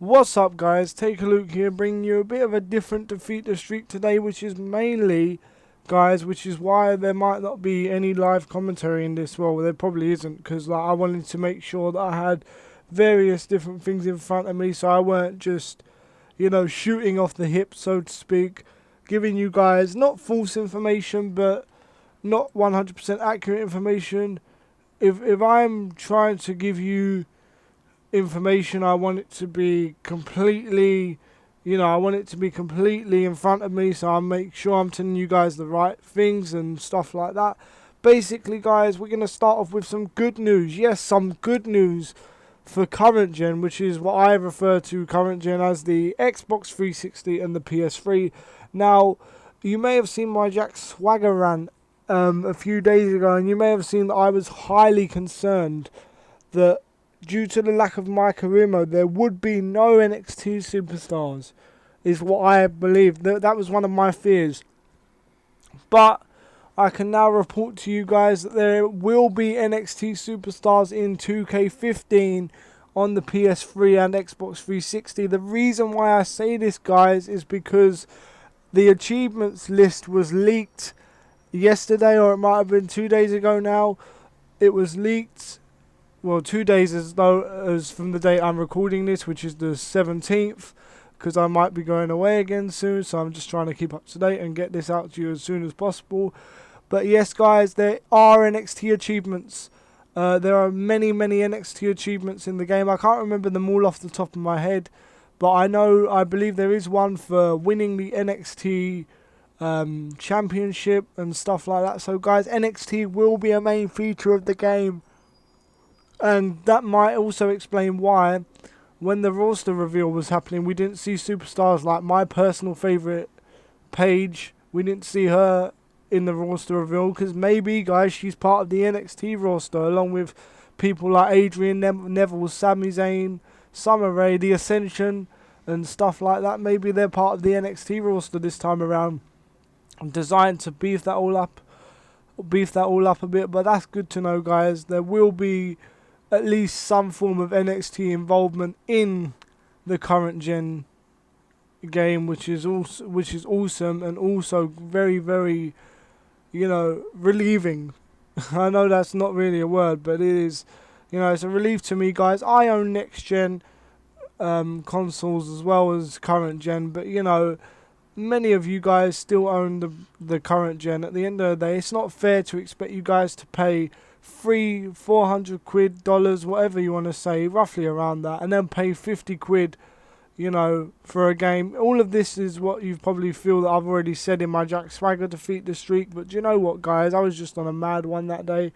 What's up, guys? Take a look here, bringing you a bit of a different defeat the streak today, which is mainly, guys, which is why there might not be any live commentary in this. Well, there probably isn't, because I wanted to make sure that I had various different things in front of me, so I weren't just, shooting off the hip, so to speak, giving you guys not false information, but not 100% accurate information. If I'm trying to give you information, I want it to be completely, I want it to be completely in front of me, so I make sure I'm telling you guys the right things and stuff like that. Basically, guys, we're going to start off with some good news. Yes, some good news for current gen, which is what I refer to current gen as the Xbox 360 and the PS3. Now, you may have seen my Jack Swagger rant a few days ago, and you may have seen that I was highly concerned that due to the lack of my career mode, there would be no NXT superstars, is what I believe. That was one of my fears. But I can now report to you guys that there will be NXT superstars in 2K14 on the PS3 and Xbox 360. The reason why I say this, guys, is because the achievements list was leaked yesterday, or it might have been 2 days ago now. It was leaked, 2 days as from the date I'm recording this, which is the 17th, because I might be going away again soon, so I'm just trying to keep up to date and get this out to you as soon as possible. But yes, guys, there are NXT achievements. There are many NXT achievements in the game. I can't remember them all off the top of my head, but I believe there is one for winning the NXT championship and stuff like that. So guys, NXT will be a main feature of the game. And that might also explain why, when the roster reveal was happening, we didn't see superstars like my personal favourite, Paige. We didn't see her in the roster reveal, because maybe, guys, she's part of the NXT roster, along with people like Adrian Neville, Sami Zayn, Summer Rae, The Ascension, and stuff like that. Maybe they're part of the NXT roster this time around. I'm designed to beef that all up a bit, but that's good to know, guys. There will be at least some form of NXT involvement in the current gen game, which is awesome, and also very, very, relieving. I know that's not really a word, but it is, it's a relief to me, guys. I own next gen consoles as well as current gen, but many of you guys still own the current gen. At the end of the day, it's not fair to expect you guys to pay $400 dollars, whatever you want to say, roughly around that, and then pay 50 quid, for a game. All of this is what you probably feel that I've already said in my Jack Swagger defeat the streak, but do you know what, guys? I was just on a mad one that day.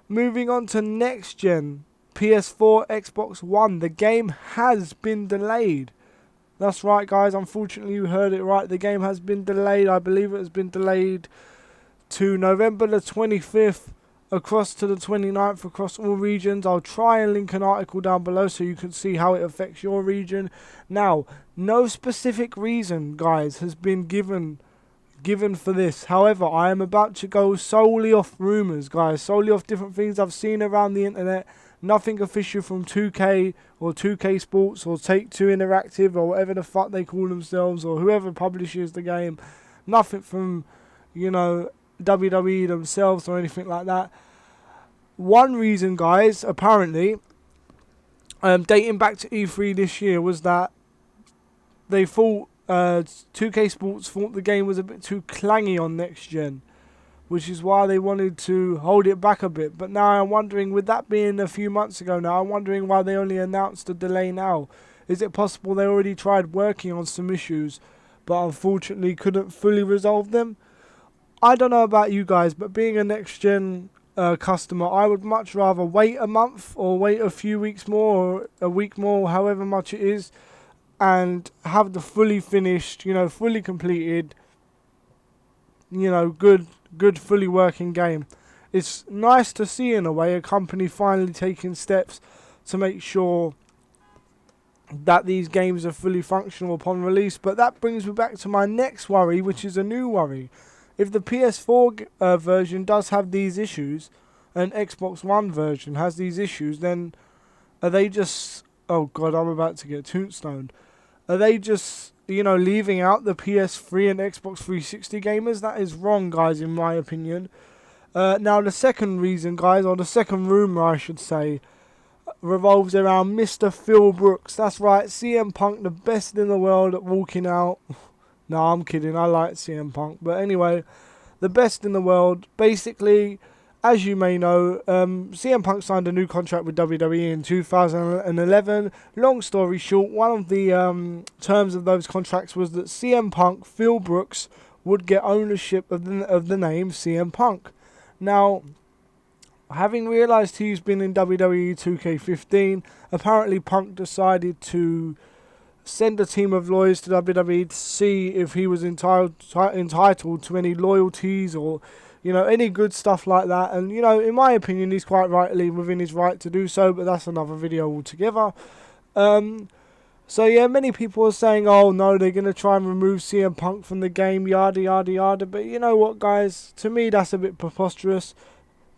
Moving on to next gen, PS4, Xbox One. The game has been delayed. That's right, guys. Unfortunately, you heard it right. The game has been delayed. I believe it has been delayed to November the 25th. Across to the 29th across all regions. I'll try and link an article down below so you can see how it affects your region. Now, no specific reason, guys, has been given for this. However, I am about to go solely off rumours, guys, solely off different things I've seen around the internet. Nothing official from 2K or 2K Sports or Take-Two Interactive or whatever the fuck they call themselves, or whoever publishes the game. Nothing from, WWE themselves or anything like that. One reason, guys, apparently, dating back to E3 this year, was that they thought 2K Sports thought the game was a bit too clangy on next gen, which is why they wanted to hold it back a bit. But now I'm wondering, with that being a few months ago now, I'm wondering why they only announced the delay now. Is it possible they already tried working on some issues but unfortunately couldn't fully resolve them? I don't know about you guys, but being a next-gen customer, I would much rather wait a month or wait a few weeks more or a week more, however much it is, and have the fully finished, fully completed, good fully working game. It's nice to see, in a way, a company finally taking steps to make sure that these games are fully functional upon release. But that brings me back to my next worry, which is a new worry. If the PS4 version does have these issues, and Xbox One version has these issues, then are they just Oh god, I'm about to get tombstoned. Are they just, leaving out the PS3 and Xbox 360 gamers? That is wrong, guys, in my opinion. Now, the second reason, guys, or the second rumour, I should say, revolves around Mr. Phil Brooks. That's right, CM Punk, the best in the world at walking out. No, I'm kidding. I like CM Punk. But anyway, the best in the world. Basically, as you may know, CM Punk signed a new contract with WWE in 2011. Long story short, one of the terms of those contracts was that CM Punk, Phil Brooks, would get ownership of the name CM Punk. Now, having realised he's been in WWE 2K14, apparently Punk decided to send a team of lawyers to WWE to see if he was entitled to any loyalties or, any good stuff like that. And, in my opinion, he's quite rightly within his right to do so, but that's another video altogether. So, yeah, many people are saying, oh, no, they're going to try and remove CM Punk from the game, yada, yada, yada. But you know what, guys? To me, that's a bit preposterous.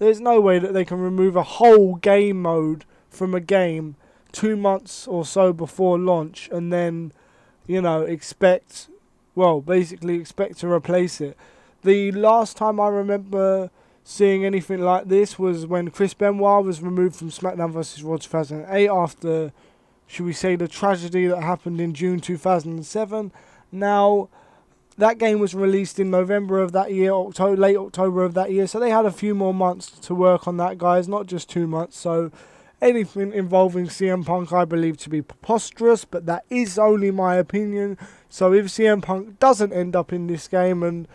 There's no way that they can remove a whole game mode from a game 2 months or so before launch and then, expect to replace it. The last time I remember seeing anything like this was when Chris Benoit was removed from SmackDown vs. Raw 2008 after, should we say, the tragedy that happened in June 2007. Now, that game was released in November of that year, late October of that year, so they had a few more months to work on that, guys, not just 2 months. So anything involving CM Punk I believe to be preposterous, but that is only my opinion. So if CM Punk doesn't end up in this game and,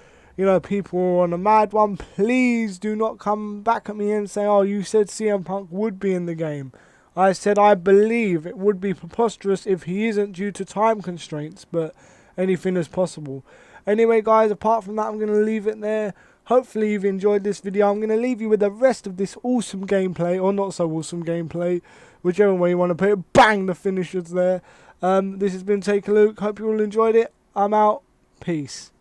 people are on a mad one, please do not come back at me and say, oh, you said CM Punk would be in the game. I said I believe it would be preposterous if he isn't due to time constraints, but anything is possible. Anyway, guys, apart from that, I'm going to leave it there. Hopefully you've enjoyed this video. I'm going to leave you with the rest of this awesome gameplay, or not so awesome gameplay, whichever way you want to put it. Bang, the finishers there. This has been Take a Look. Hope you all enjoyed it. I'm out. Peace.